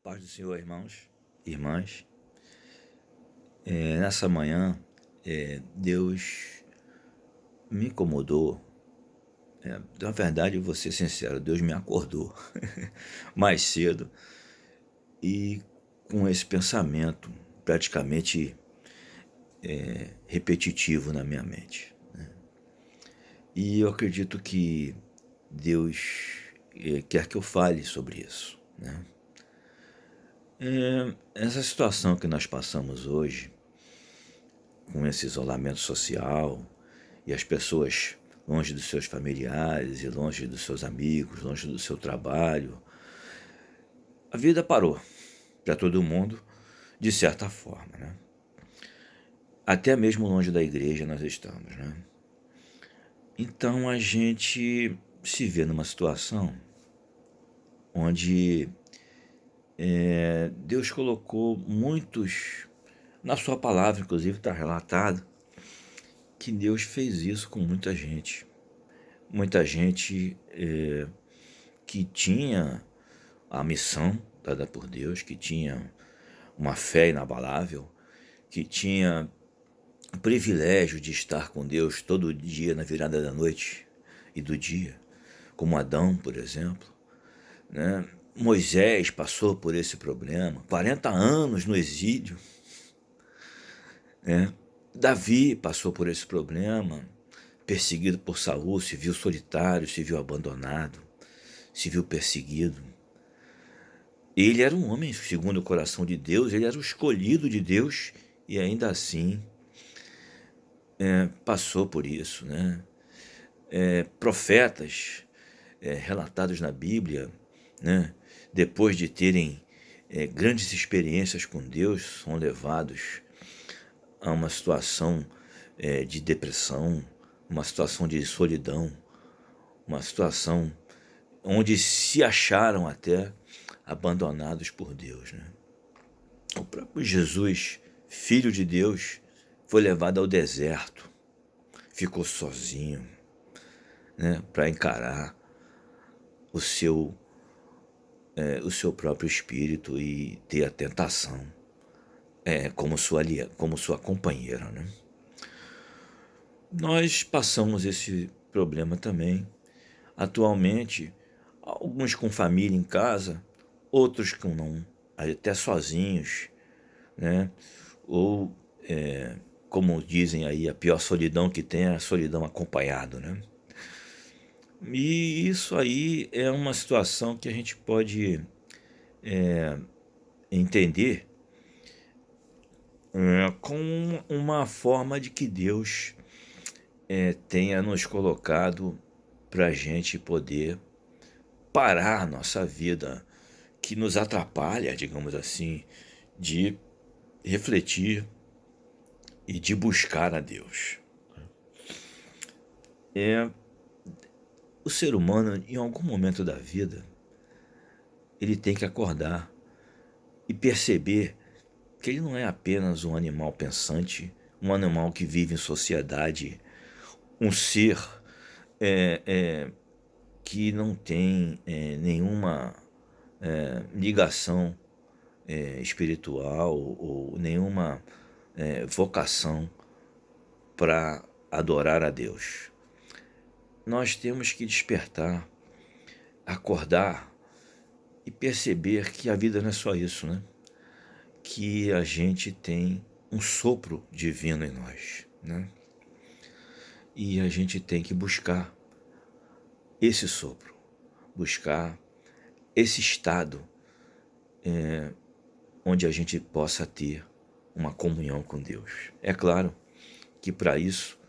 Paz do Senhor, irmãos, irmãs. Nessa manhã, Deus me incomodou. Na verdade, eu vou ser sincero, Deus me acordou mais cedo e com esse pensamento praticamente repetitivo na minha mente. E eu acredito que Deus quer que eu fale sobre isso, né? Essa situação que nós passamos hoje, com esse isolamento social e as pessoas longe dos seus familiares e longe dos seus amigos, longe do seu trabalho, a vida parou para todo mundo de certa forma, né? Até mesmo longe da igreja nós estamos, né? Então a gente se vê numa situação onde Deus colocou muitos, na sua palavra inclusive está relatado, que Deus fez isso com muita gente. Muita gente que tinha a missão dada por Deus, que tinha uma fé inabalável, que tinha o privilégio de estar com Deus todo dia na virada da noite e do dia, como Adão, por exemplo, né? Moisés passou por esse problema, 40 anos no exílio, né? Davi passou por esse problema, perseguido por Saul, se viu solitário, se viu abandonado, se viu perseguido. Ele era um homem segundo o coração de Deus, ele era o escolhido de Deus e ainda assim passou por isso, né? Profetas relatados na Bíblia, né? Depois de terem grandes experiências com Deus, são levados a uma situação de depressão, uma situação de solidão, uma situação onde se acharam até abandonados por Deus, né? O próprio Jesus, filho de Deus, foi levado ao deserto, ficou sozinho, né, para encarar o seu próprio espírito e ter a tentação como sua companheira, né? Nós passamos esse problema também. Atualmente, alguns com família em casa, outros com não, até sozinhos, né? Ou, como dizem aí, a pior solidão que tem é a solidão acompanhado, né? E isso aí é uma situação que a gente pode entender com uma forma de que Deus tenha nos colocado para a gente poder parar a nossa vida, que nos atrapalha, digamos assim, de refletir e de buscar a Deus. O ser humano, em algum momento da vida, ele tem que acordar e perceber que ele não é apenas um animal pensante, um animal que vive em sociedade, um ser que não tem nenhuma ligação espiritual ou nenhuma vocação para adorar a Deus. Nós temos que despertar, acordar e perceber que a vida não é só isso, né? Que a gente tem um sopro divino em nós, né? E a gente tem que buscar esse sopro, buscar esse estado onde a gente possa ter uma comunhão com Deus. É claro que para isso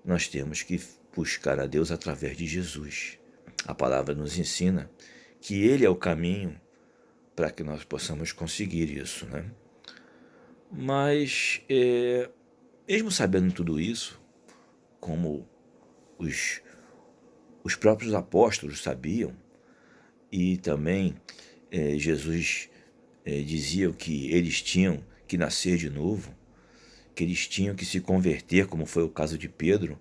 nós temos que buscar a Deus através de Jesus. A palavra nos ensina que Ele é o caminho para que nós possamos conseguir isso, né? Mas, mesmo sabendo tudo isso, como os próprios apóstolos sabiam, e também Jesus dizia que eles tinham que nascer de novo, que eles tinham que se converter, como foi o caso de Pedro,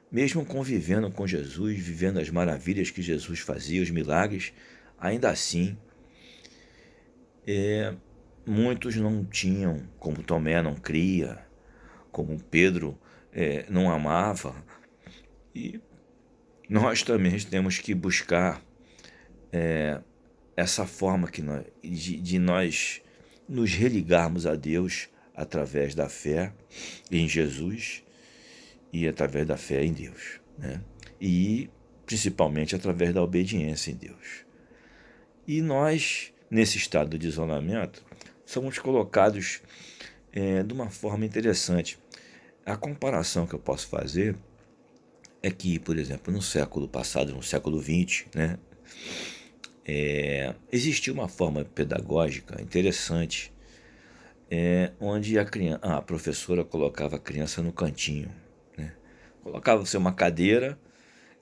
mesmo convivendo com Jesus, vivendo as maravilhas que Jesus fazia, os milagres, ainda assim muitos não tinham, como Tomé não cria, como Pedro não amava, e nós também temos que buscar essa forma de nós nos religarmos a Deus através da fé em Jesus e através da fé em Deus, né? E principalmente através da obediência em Deus. E nós, nesse estado de isolamento, somos colocados de uma forma interessante. A comparação que eu posso fazer é que, por exemplo, no século passado, no século XX, né, existia uma forma pedagógica interessante, onde a professora colocava a criança no cantinho, né? Colocava-se uma cadeira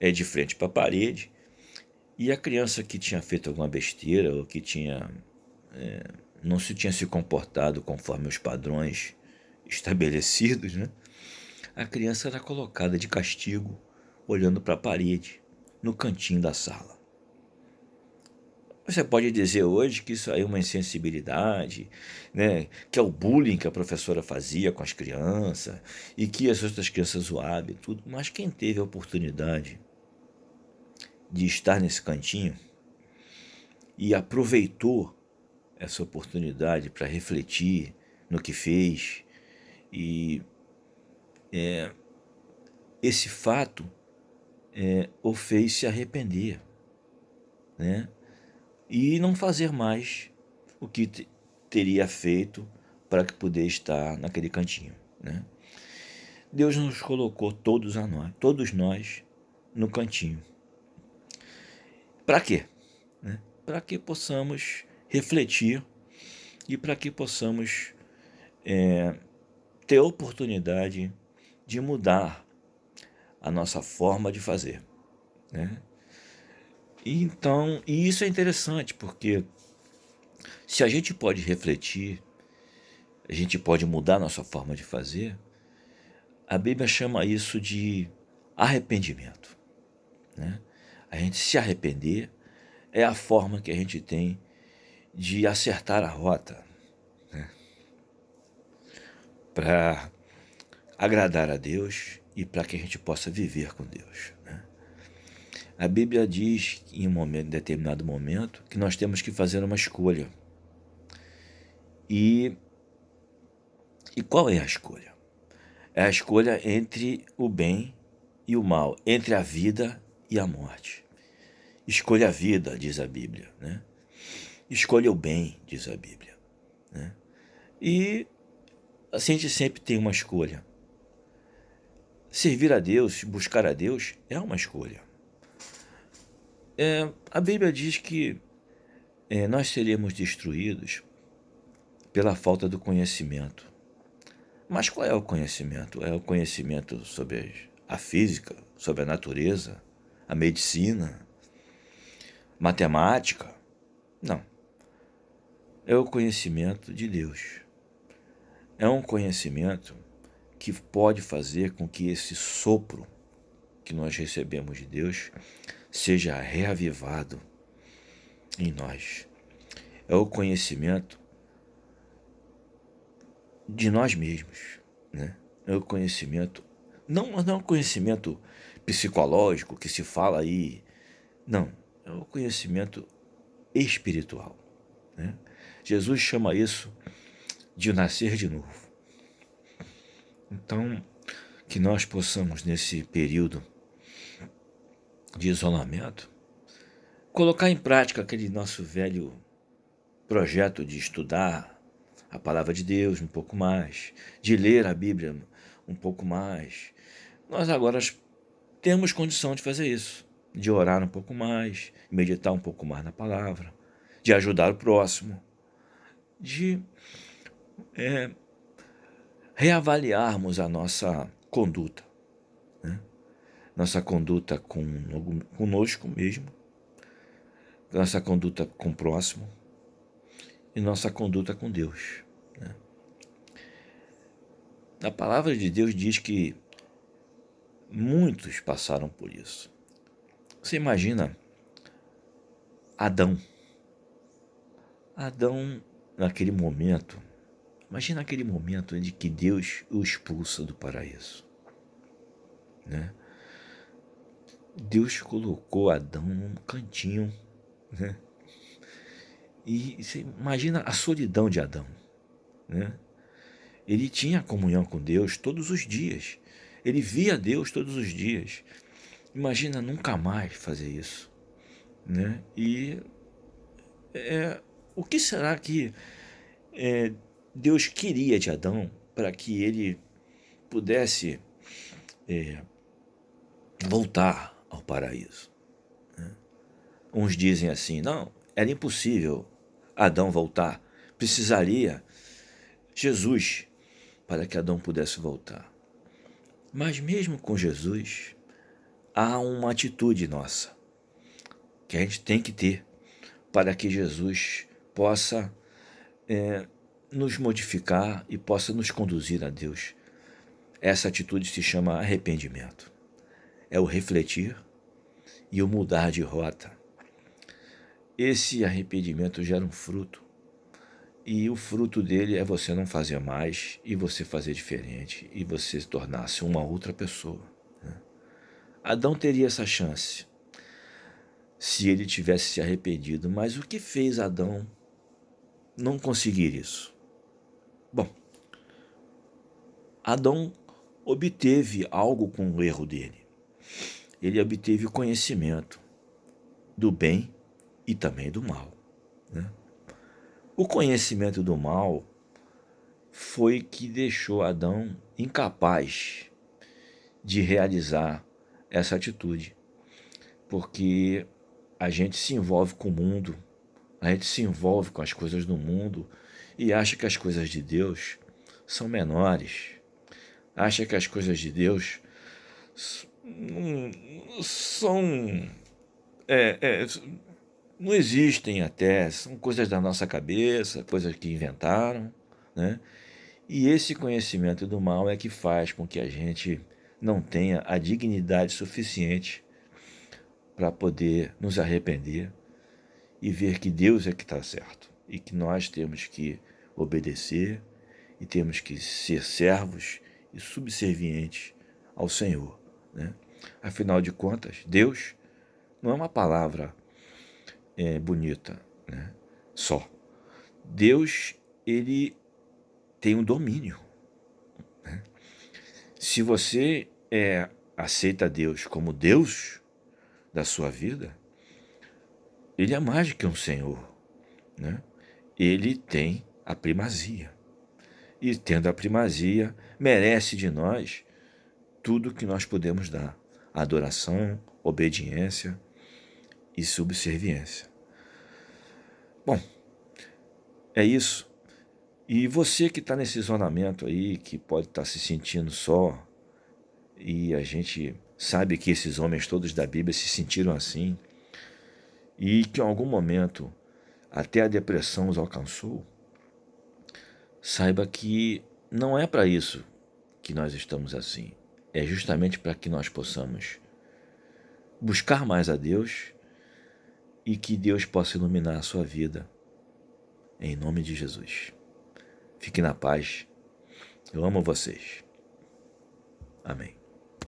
de frente para a parede, e a criança que tinha feito alguma besteira ou que não se tinha se comportado conforme os padrões estabelecidos, né? A criança era colocada de castigo, olhando para a parede, no cantinho da sala. Você pode dizer hoje que isso aí é uma insensibilidade, né? Que é o bullying que a professora fazia com as crianças e que as outras crianças zoavam e tudo. Mas quem teve a oportunidade de estar nesse cantinho e aproveitou essa oportunidade para refletir no que fez, e esse fato o fez se arrepender, né? E não fazer mais o que teria feito para que pudesse estar naquele cantinho, né? Deus nos colocou todos nós no cantinho. Para quê? Né? Para que possamos refletir e para que possamos ter a oportunidade de mudar a nossa forma de fazer, né? E isso é interessante, porque se a gente pode refletir, a gente pode mudar a nossa forma de fazer, a Bíblia chama isso de arrependimento, né? A gente se arrepender é a forma que a gente tem de acertar a rota, né? Para agradar a Deus e para que a gente possa viver com Deus, né? A Bíblia diz, em determinado momento, que nós temos que fazer uma escolha. E qual é a escolha? É a escolha entre o bem e o mal, entre a vida e a morte. Escolha a vida, diz a Bíblia, né? Escolha o bem, diz a Bíblia, né? E assim a gente sempre tem uma escolha. Servir a Deus, buscar a Deus é uma escolha. A Bíblia diz que nós seremos destruídos pela falta do conhecimento. Mas qual é o conhecimento? É o conhecimento sobre a física, sobre a natureza, a medicina, matemática? Não. É o conhecimento de Deus. É um conhecimento que pode fazer com que esse sopro que nós recebemos de Deus seja reavivado em nós. É o conhecimento de nós mesmos, né? É o conhecimento, não é um conhecimento psicológico que se fala aí, não, é o conhecimento espiritual, né? Jesus chama isso de nascer de novo. Então, que nós possamos, nesse período de isolamento, colocar em prática aquele nosso velho projeto de estudar a palavra de Deus um pouco mais, de ler a Bíblia um pouco mais. Nós agora temos condição de fazer isso, de orar um pouco mais, meditar um pouco mais na palavra, de ajudar o próximo, de reavaliarmos a nossa conduta, né? Nossa conduta conosco mesmo, nossa conduta com o próximo e nossa conduta com Deus, né? A palavra de Deus diz que muitos passaram por isso. Você imagina Adão. Adão naquele momento, imagina aquele momento de que Deus o expulsa do paraíso, né? Deus colocou Adão num cantinho, né? E você imagina a solidão de Adão, né? Ele tinha comunhão com Deus todos os dias. Ele via Deus todos os dias. Imagina nunca mais fazer isso, né? E o que será que Deus queria de Adão para que ele pudesse voltar ao paraíso? Uns dizem assim, não, era impossível Adão voltar. Precisaria Jesus para que Adão pudesse voltar. Mas mesmo com Jesus, há uma atitude nossa que a gente tem que ter para que Jesus possa nos modificar e possa nos conduzir a Deus. Essa atitude se chama arrependimento. É o refletir e o mudar de rota. Esse arrependimento gera um fruto. E o fruto dele é você não fazer mais e você fazer diferente e você se tornar-se uma outra pessoa, né? Adão teria essa chance se ele tivesse se arrependido, mas o que fez Adão não conseguir isso? Bom, Adão obteve algo com o erro dele. Ele obteve o conhecimento do bem e também do mal, né? O conhecimento do mal foi que deixou Adão incapaz de realizar essa atitude, porque a gente se envolve com o mundo, a gente se envolve com as coisas do mundo e acha que as coisas de Deus são menores, acha que as coisas de Deus são não existem até, são coisas da nossa cabeça, coisas que inventaram, né? E esse conhecimento do mal é que faz com que a gente não tenha a dignidade suficiente para poder nos arrepender e ver que Deus é que está certo e que nós temos que obedecer e temos que ser servos e subservientes ao Senhor, né? Afinal de contas, Deus não é uma palavra bonita, né? Só. Deus, ele tem um domínio, né? Se você aceita Deus como Deus da sua vida, ele é mais do que um Senhor, né? Ele tem a primazia. E tendo a primazia, merece de nós tudo que nós podemos dar: adoração, obediência e subserviência. Bom, é isso. E você que está nesse isolamento aí, que pode estar se sentindo só, e a gente sabe que esses homens todos da Bíblia se sentiram assim, e que em algum momento até a depressão os alcançou, saiba que não é para isso que nós estamos assim. É justamente para que nós possamos buscar mais a Deus e que Deus possa iluminar a sua vida. Em nome de Jesus. Fique na paz. Eu amo vocês. Amém.